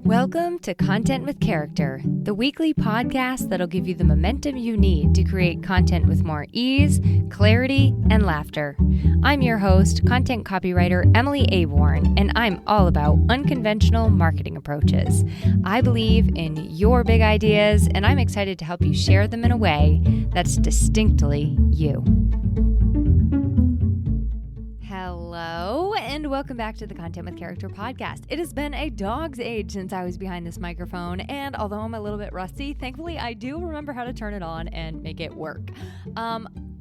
Welcome to Content with Character, the weekly podcast that'll give you the momentum you need to create content with more ease, clarity, and laughter. I'm your host, content copywriter Emily Aborn, and I'm all about unconventional marketing approaches. I believe in your big ideas, and I'm excited to help you share them in a way that's distinctly you. Hello, and welcome back to the Content with Character podcast. It has been a dog's age since I was behind this microphone, and although I'm a little bit rusty, thankfully I do remember how to turn it on and make it work.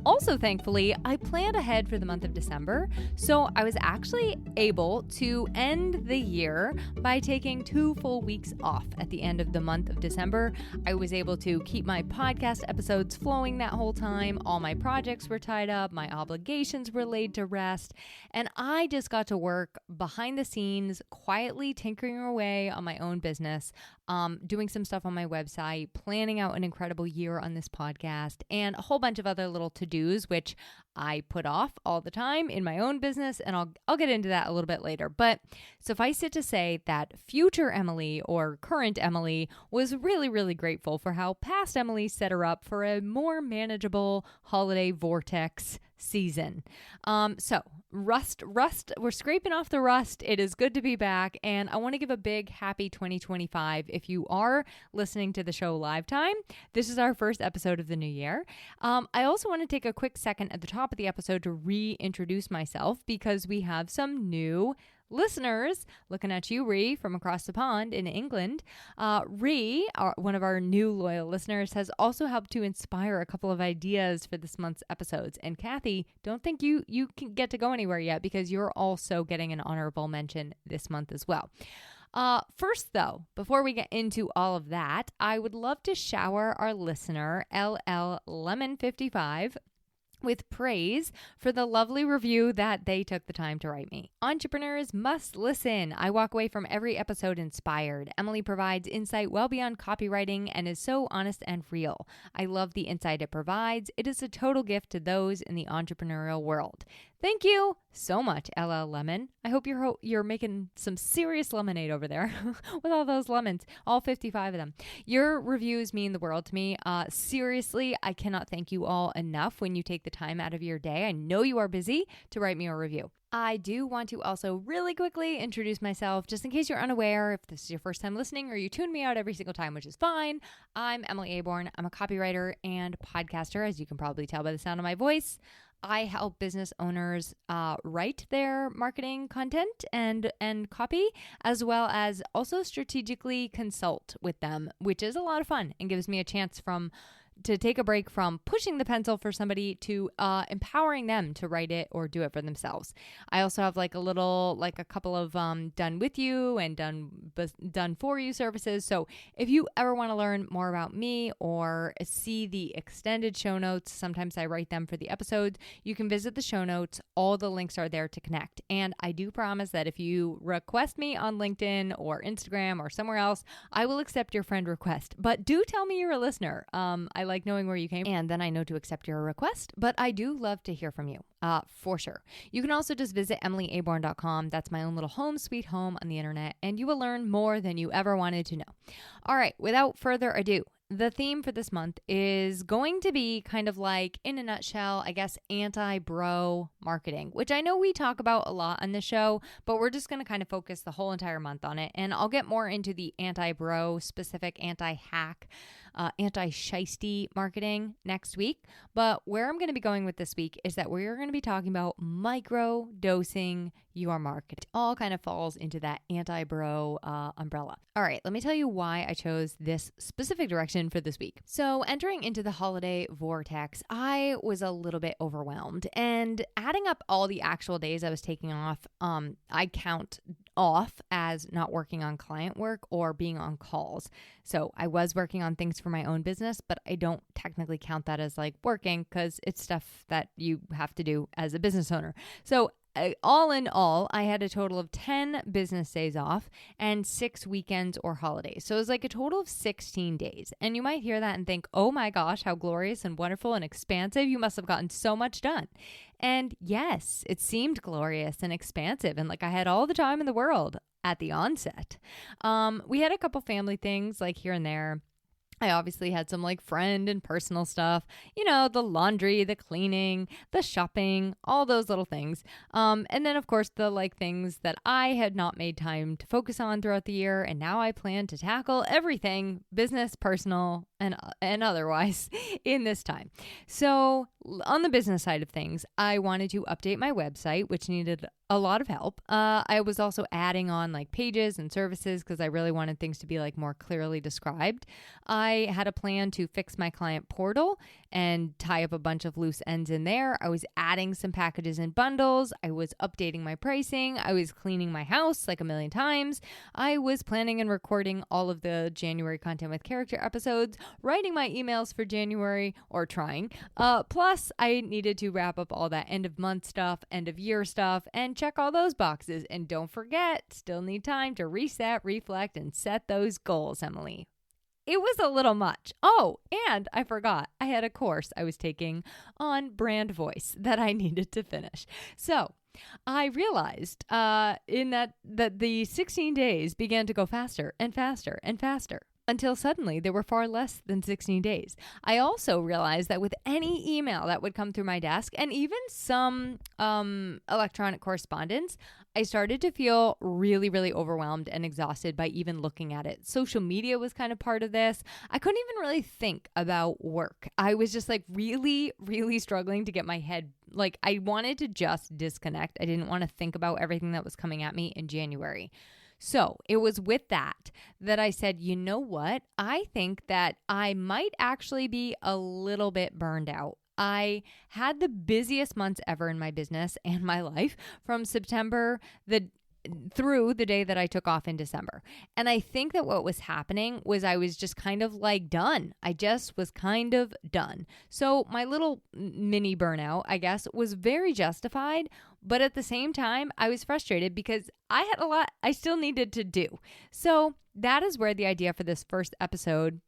Also, thankfully, I planned ahead for the month of December, so I was actually able to end the year by taking 2 full weeks off at the end of the month of December. I was able to keep my podcast episodes flowing that whole time. All my projects were tied up, my obligations were laid to rest, and I just got to work behind the scenes, quietly tinkering away on my own business, doing some stuff on my website, planning out an incredible year on this podcast, and a whole bunch of other little to-dos, which I put off all the time in my own business, and I'll get into that a little bit later. But suffice it to say that future Emily or current Emily was really, really grateful for how past Emily set her up for a more manageable holiday vortex season. So rust, we're scraping off the rust. It is good to be back. And I want to give a big happy 2025. If you are listening to the show live time, this is our first episode of the new year. I also want to take a quick second at the top of the episode to reintroduce myself because we have some new listeners. Looking at you, Ree, from across the pond in England. Ree, one of our new loyal listeners, has also helped to inspire a couple of ideas for this month's episodes. And Kathy, don't think you can get to go anywhere yet because you're also getting an honorable mention this month as well. First, though, before we get into all of that, I would love to shower our listener, LL Lemon 55, with praise for the lovely review that they took the time to write me. Entrepreneurs must listen. I walk away from every episode inspired. Emily provides insight well beyond copywriting and is so honest and real. I love the insight it provides. It is a total gift to those in the entrepreneurial world. Thank you so much, LL Lemon. I hope you're making some serious lemonade over there with all those lemons, all 55 of them. Your reviews mean the world to me. Seriously, I cannot thank you all enough when you take the time out of your day. I know you are busy to write me a review. I do want to also really quickly introduce myself, just in case you're unaware, if this is your first time listening or you tune me out every single time, which is fine. I'm Emily Aborn. I'm a copywriter and podcaster, as you can probably tell by the sound of my voice. I help business owners write their marketing content and copy, as well as also strategically consult with them, which is a lot of fun and gives me a chance to take a break from pushing the pencil for somebody to empowering them to write it or do it for themselves. I also have a couple of done with you and done for you services. So if you ever want to learn more about me or see the extended show notes, sometimes I write them for the episodes, you can visit the show notes. All the links are there to connect. And I do promise that if you request me on LinkedIn or Instagram or somewhere else, I will accept your friend request. But do tell me you're a listener. I like knowing where you came, and then I know to accept your request, but I do love to hear from you, for sure. You can also just visit emilyaborn.com. That's my own little home sweet home on the internet, and you will learn more than you ever wanted to know. All right, without further ado, the theme for this month is going to be kind of like, in a nutshell, I guess, anti-bro marketing, which I know we talk about a lot on the show, but we're just going to kind of focus the whole entire month on it. And I'll get more into the anti-bro specific, anti-hack, anti-shiesty marketing next week. But where I'm going to be going with this week is that we're going to be talking about microdosing your marketing. It all kind of falls into that anti-bro umbrella. All right, let me tell you why I chose this specific direction for this week. So entering into the holiday vortex, I was a little bit overwhelmed, and adding up all the actual days I was taking off, I count off as not working on client work or being on calls. So I was working on things for my own business, but I don't technically count that as working because it's stuff that you have to do as a business owner. So all in all, I had a total of 10 business days off and 6 weekends or holidays. So it was a total of 16 days. And you might hear that and think, oh my gosh, how glorious and wonderful and expansive. You must have gotten so much done. And yes, it seemed glorious and expansive and I had all the time in the world. at the onset. We had a couple family things like here and there. I obviously had some like friend and personal stuff, the laundry, the cleaning, the shopping, all those little things. And then of course the like things that I had not made time to focus on throughout the year. And now I plan to tackle everything business, personal, and otherwise in this time. So on the business side of things, I wanted to update my website, which needed a lot of help. I was also adding on like pages and services because I really wanted things to be like more clearly described. I had a plan to fix my client portal and tie up a bunch of loose ends in there. I was adding some packages and bundles. I was updating my pricing. I was cleaning my house like a million times. I was planning and recording all of the January Content with Character episodes, writing my emails for January, or trying. Plus, I needed to wrap up all that end of month stuff, end of year stuff, and check all those boxes. And don't forget, still need time to reset, reflect, and set those goals, Emily. It was a little much. Oh, and I forgot. I had a course I was taking on brand voice that I needed to finish. So I realized that the 16 days began to go faster and faster and faster, until suddenly there were far less than 16 days. I also realized that with any email that would come through my desk and even some electronic correspondence, I started to feel really, really overwhelmed and exhausted by even looking at it. Social media was kind of part of this. I couldn't even really think about work. I was just like really, really struggling to get my head, like I wanted to just disconnect. I didn't want to think about everything that was coming at me in January. So it was with that I said, you know what? I think that I might actually be a little bit burned out. I had the busiest months ever in my business and my life from September through the day that I took off in December. And I think that what was happening was I was just kind of like done. I just was kind of done. So my little mini burnout, I guess, was very justified. But at the same time, I was frustrated because I had a lot I still needed to do. So that is where the idea for this first episode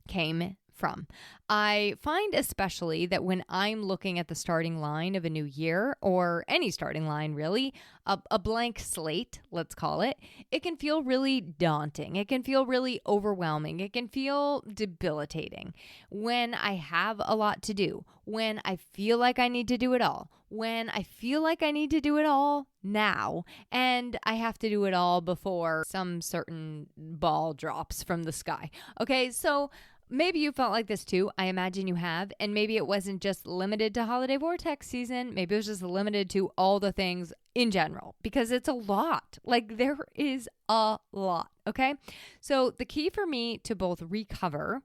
came from. I find especially that when I'm looking at the starting line of a new year, or any starting line really, a blank slate, let's call it, it can feel really daunting. It can feel really overwhelming. It can feel debilitating when I have a lot to do, when I feel like I need to do it all, when I feel like I need to do it all now, and I have to do it all before some certain ball drops from the sky. Okay, so maybe you felt like this too. I imagine you have. And maybe it wasn't just limited to holiday vortex season. Maybe it was just limited to all the things in general, because it's a lot. Like there is a lot. Okay. So the key for me to both recover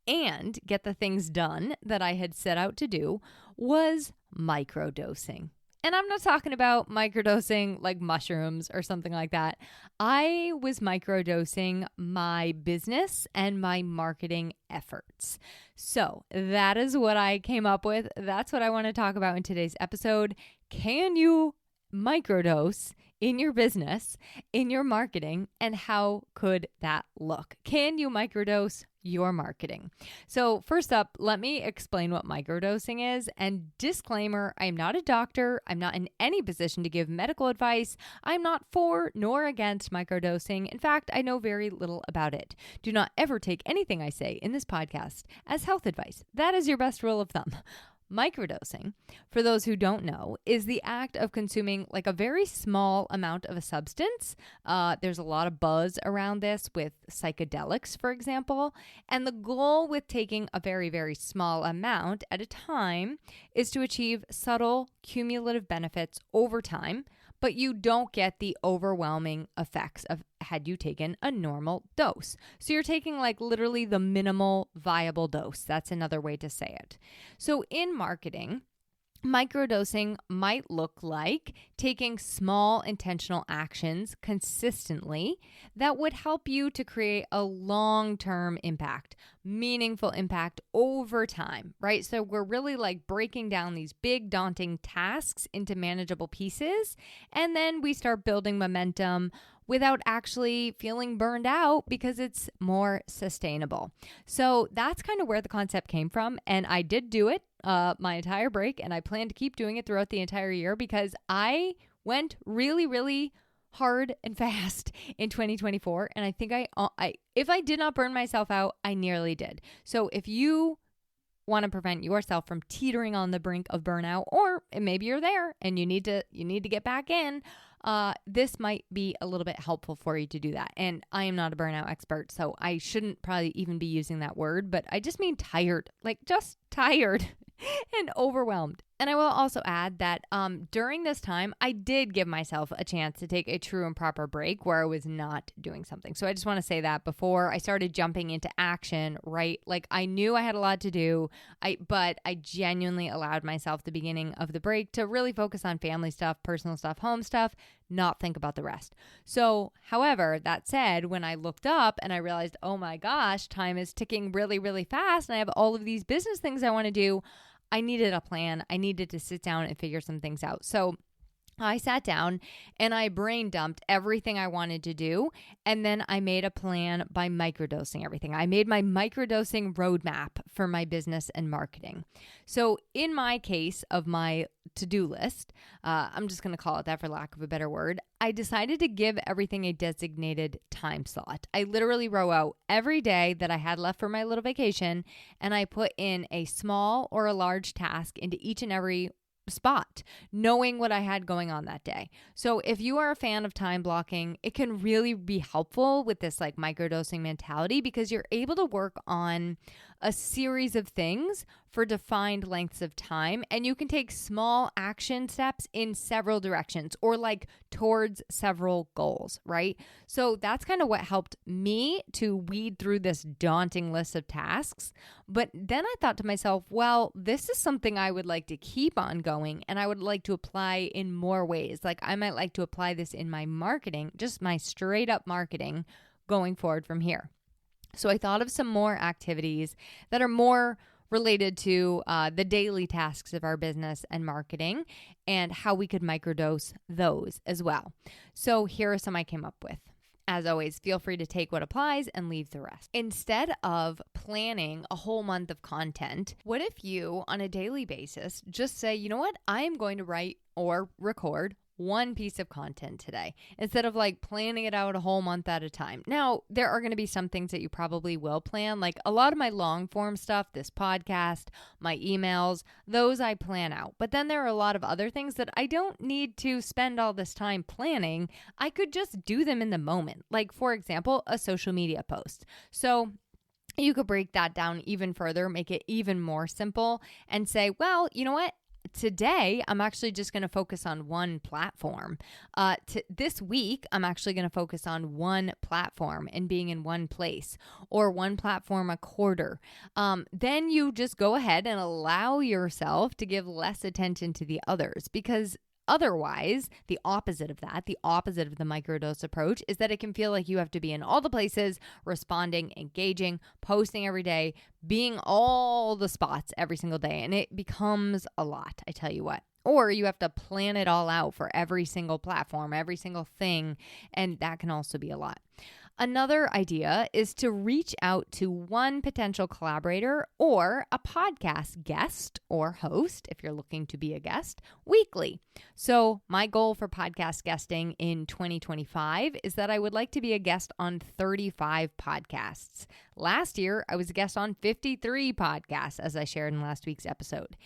and get the things done that I had set out to do was microdosing. And I'm not talking about microdosing like mushrooms or something like that. I was microdosing my business and my marketing efforts. So that is what I came up with. That's what I want to talk about in today's episode. Can you microdose in your business, in your marketing, and how could that look? Can you microdose your marketing? So first up, let me explain what microdosing is. And disclaimer, I'm not a doctor. I'm not in any position to give medical advice. I'm not for nor against microdosing. In fact, I know very little about it. Do not ever take anything I say in this podcast as health advice. That is your best rule of thumb. Microdosing, for those who don't know, is the act of consuming like a very small amount of a substance. There's a lot of buzz around this with psychedelics, for example. And the goal with taking a very, very small amount at a time is to achieve subtle cumulative benefits over time, but you don't get the overwhelming effects of had you taken a normal dose. So you're taking like literally the minimal viable dose. That's another way to say it. So in marketing, microdosing might look like taking small intentional actions consistently that would help you to create a long-term impact, meaningful impact over time, right? So we're really like breaking down these big daunting tasks into manageable pieces, and then we start building momentum without actually feeling burned out because it's more sustainable. So that's kind of where the concept came from. And I did do it my entire break, and I plan to keep doing it throughout the entire year because I went really, really hard and fast in 2024. And I think if I did not burn myself out, I nearly did. So if you want to prevent yourself from teetering on the brink of burnout, or maybe you're there and you need to get back in, this might be a little bit helpful for you to do that. And I am not a burnout expert, so I shouldn't probably even be using that word, but I just mean tired, like just tired and overwhelmed. And I will also add that during this time, I did give myself a chance to take a true and proper break where I was not doing something. So I just want to say that before I started jumping into action, right? Like I knew I had a lot to do, but I genuinely allowed myself the beginning of the break to really focus on family stuff, personal stuff, home stuff, not think about the rest. So, however, that said, when I looked up and I realized, oh my gosh, time is ticking really, really fast and I have all of these business things I want to do, I needed a plan. I needed to sit down and figure some things out. So I sat down and I brain dumped everything I wanted to do. And then I made a plan by microdosing everything. I made my microdosing roadmap for my business and marketing. So in my case of my to-do list, I'm just going to call it that for lack of a better word, I decided to give everything a designated time slot. I literally wrote out every day that I had left for my little vacation, and I put in a small or a large task into each and every spot, knowing what I had going on that day. So if you are a fan of time blocking, it can really be helpful with this like microdosing mentality because you're able to work on a series of things for defined lengths of time, and you can take small action steps in several directions or like towards several goals, right? So that's kind of what helped me to weed through this daunting list of tasks. But then I thought to myself, well, this is something I would like to keep on going and I would like to apply in more ways. Like I might like to apply this in my marketing, just my straight up marketing going forward from here. So I thought of some more activities that are more related to the daily tasks of our business and marketing and how we could microdose those as well. So here are some I came up with. As always, feel free to take what applies and leave the rest. Instead of planning a whole month of content, what if you, on a daily basis, just say, you know what, I am going to write or record one piece of content today instead of like planning it out a whole month at a time. Now, there are going to be some things that you probably will plan, like a lot of my long form stuff, this podcast, my emails, those I plan out. But then there are a lot of other things that I don't need to spend all this time planning. I could just do them in the moment. Like, for example, a social media post. So you could break that down even further, make it even more simple and say, well, you know what? Today, I'm actually just going to focus on one platform. This week, I'm actually going to focus on one platform and being in one place or one platform a quarter. Then you just go ahead and allow yourself to give less attention to the others because otherwise, the opposite of that, the opposite of the microdose approach is that it can feel like you have to be in all the places, responding, engaging, posting every day, being all the spots every single day. And it becomes a lot, I tell you what. Or you have to plan it all out for every single platform, every single thing. And that can also be a lot. Another idea is to reach out to one potential collaborator or a podcast guest or host, if you're looking to be a guest, weekly. So my goal for podcast guesting in 2025 is that I would like to be a guest on 35 podcasts. Last year, I was a guest on 53 podcasts, as I shared in last week's episode.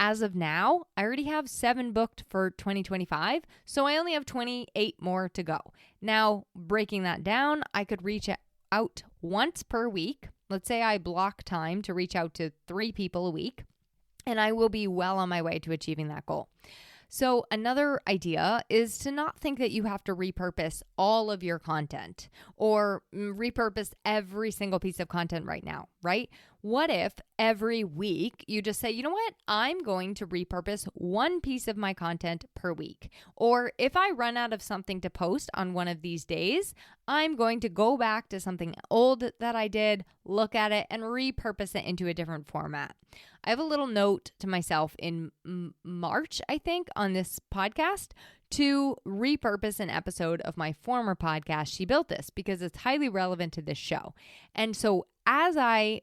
As of now, I already have 7 booked for 2025, so I only have 28 more to go. Now, breaking that down, I could reach out once per week. Let's say I block time to reach out to 3 people a week, and I will be well on my way to achieving that goal. So another idea is to not think that you have to repurpose all of your content or repurpose every single piece of content right now, right? What if every week you just say, you know what, I'm going to repurpose one piece of my content per week. Or if I run out of something to post on one of these days, I'm going to go back to something old that I did, look at it, and repurpose it into a different format. I have a little note to myself in March, I think, on this podcast to repurpose an episode of my former podcast, She Built This, because it's highly relevant to this show. And so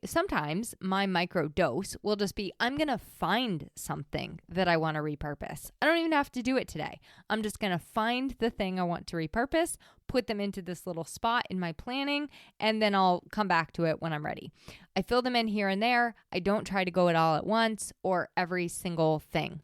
sometimes my micro dose will just be, I'm going to find something that I want to repurpose. I don't even have to do it today. I'm just going to find the thing I want to repurpose, put them into this little spot in my planning, and then I'll come back to it when I'm ready. I fill them in here and there. I don't try to go it all at once or every single thing.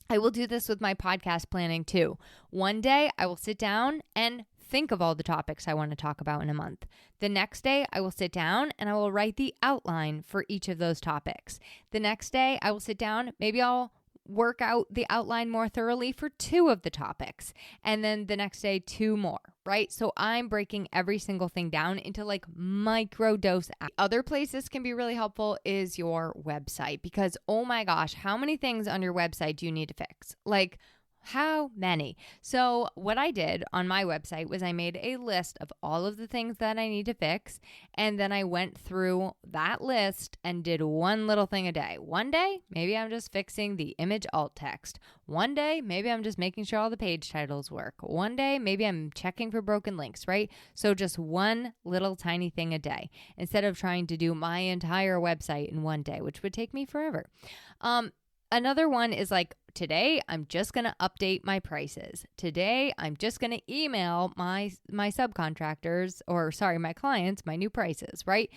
I will do this with my podcast planning too. One day I will sit down and think of all the topics I want to talk about in a month. The next day, I will sit down and I will write the outline for each of those topics. The next day, I will sit down, maybe I'll work out the outline more thoroughly for 2 of the topics. And then the next day, 2 more, right? So I'm breaking every single thing down into like micro dose. Other places can be really helpful is your website, because oh my gosh, how many things on your website do you need to fix? Like, how many? So what I did on my website was I made a list of all of the things that I need to fix. And then I went through that list and did one little thing a day. One day, maybe I'm just fixing the image alt text. One day, maybe I'm just making sure all the page titles work. One day, maybe I'm checking for broken links, right? So just one little tiny thing a day instead of trying to do my entire website in one day, which would take me forever. Another one is like, today, I'm just going to update my prices. Today, I'm just going to email my subcontractors, my clients, my new prices, right?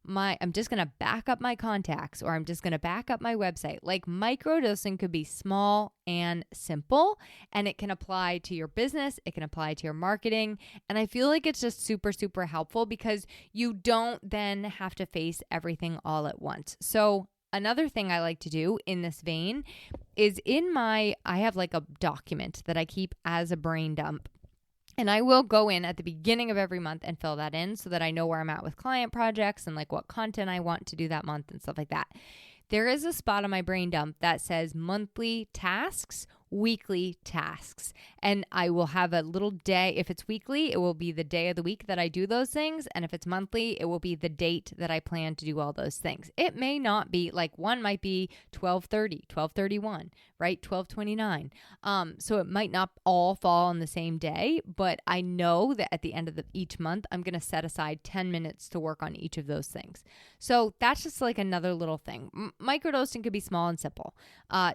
I'm just going to back up my contacts, or I'm just going to back up my website. Like, microdosing could be small and simple, and it can apply to your business. It can apply to your marketing. And I feel like it's just super, super helpful because you don't then have to face everything all at once. So another thing I like to do in this vein is I have like a document that I keep as a brain dump. And I will go in at the beginning of every month and fill that in so that I know where I'm at with client projects and like what content I want to do that month and stuff like that. There is a spot on my brain dump that says monthly tasks, weekly tasks. And I will have a little day. If it's weekly, it will be the day of the week that I do those things. And if it's monthly, it will be the date that I plan to do all those things. It may not be like, one might be 12/30, 12/31, right? 12/29. So it might not all fall on the same day, but I know that at the end of each month, I'm going to set aside 10 minutes to work on each of those things. So that's just like another little thing. Microdosing could be small and simple.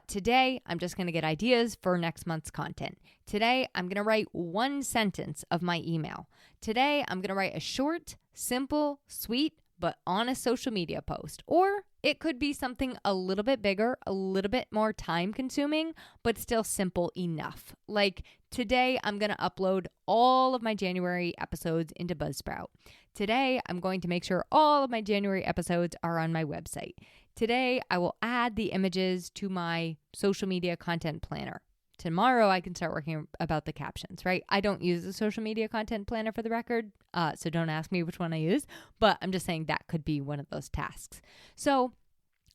Today, I'm just going to get ideas for next month's content. Today, I'm going to write one sentence of my email. Today, I'm going to write a short, simple, sweet, but honest social media post. Or it could be something a little bit bigger, a little bit more time consuming, but still simple enough. Like today, I'm going to upload all of my January episodes into Buzzsprout. Today, I'm going to make sure all of my January episodes are on my website. Today, I will add the images to my social media content planner. Tomorrow, I can start working about the captions, right? I don't use the social media content planner for the record, so don't ask me which one I use, but I'm just saying that could be one of those tasks. So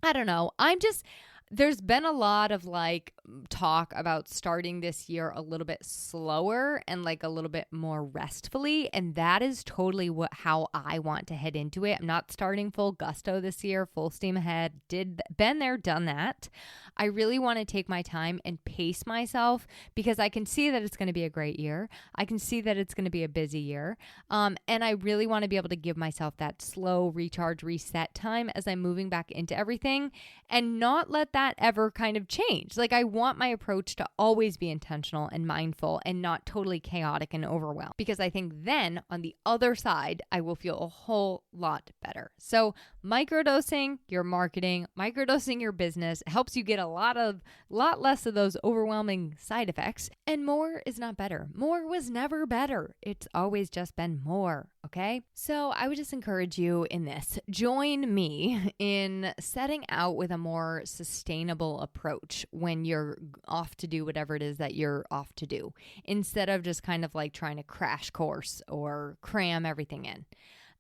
I don't know. There's been a lot of like talk about starting this year a little bit slower and like a little bit more restfully. And that is totally how I want to head into it. I'm not starting full gusto this year, full steam ahead. Been there, done that. I really want to take my time and pace myself because I can see that it's going to be a great year. I can see that it's going to be a busy year. And I really want to be able to give myself that slow recharge, reset time as I'm moving back into everything and not let that ever kind of change. Like I want my approach to always be intentional and mindful and not totally chaotic and overwhelmed, because I think then on the other side, I will feel a whole lot better. So microdosing your marketing, microdosing your business helps you get a lot less of those overwhelming side effects. And more is not better. More was never better. It's always just been more. Okay. So I would just encourage you in this. Join me in setting out with a more sustainable approach when you're off to do whatever it is that you're off to do, instead of just kind of like trying to crash course or cram everything in.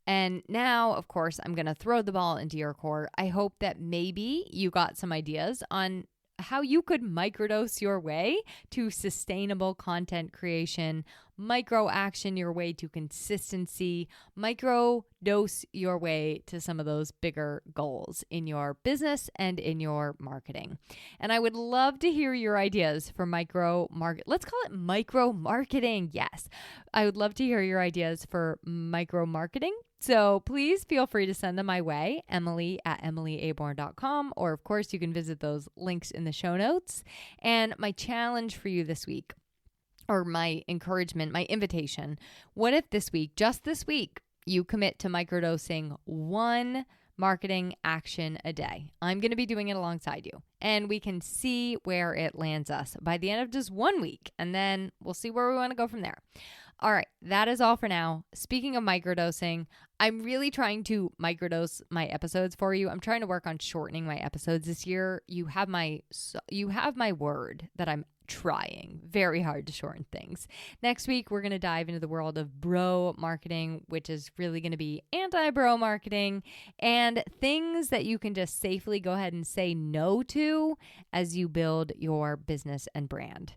And now, of course, I'm going to throw the ball into your court. I hope that maybe you got some ideas on how you could microdose your way to sustainable content creation, micro action your way to consistency, micro dose your way to some of those bigger goals in your business and in your marketing. And I would love to hear your ideas for let's call it micro marketing. Yes. I would love to hear your ideas for micro marketing. So please feel free to send them my way, emily@emilyaborn.com, or of course you can visit those links in the show notes. And my challenge for you this week, or my encouragement, my invitation, what if just this week, you commit to microdosing one marketing action a day? I'm going to be doing it alongside you, and we can see where it lands us by the end of just 1 week, and then we'll see where we want to go from there. All right, that is all for now. Speaking of microdosing, I'm really trying to microdose my episodes for you. I'm trying to work on shortening my episodes this year. You have my word that I'm trying very hard to shorten things. Next week, we're going to dive into the world of bro marketing, which is really going to be anti-bro marketing and things that you can just safely go ahead and say no to as you build your business and brand.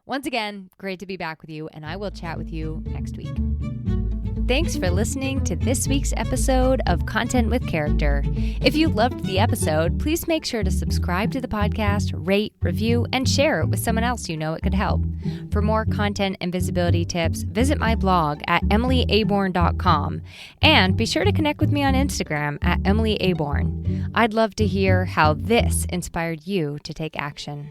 Once again, great to be back with you, and I will chat with you next week. Thanks for listening to this week's episode of Content with Character. If you loved the episode, please make sure to subscribe to the podcast, rate, review, and share it with someone else you know it could help. For more content and visibility tips, visit my blog at emilyaborn.com, and be sure to connect with me on Instagram at emilyaborn. I'd love to hear how this inspired you to take action.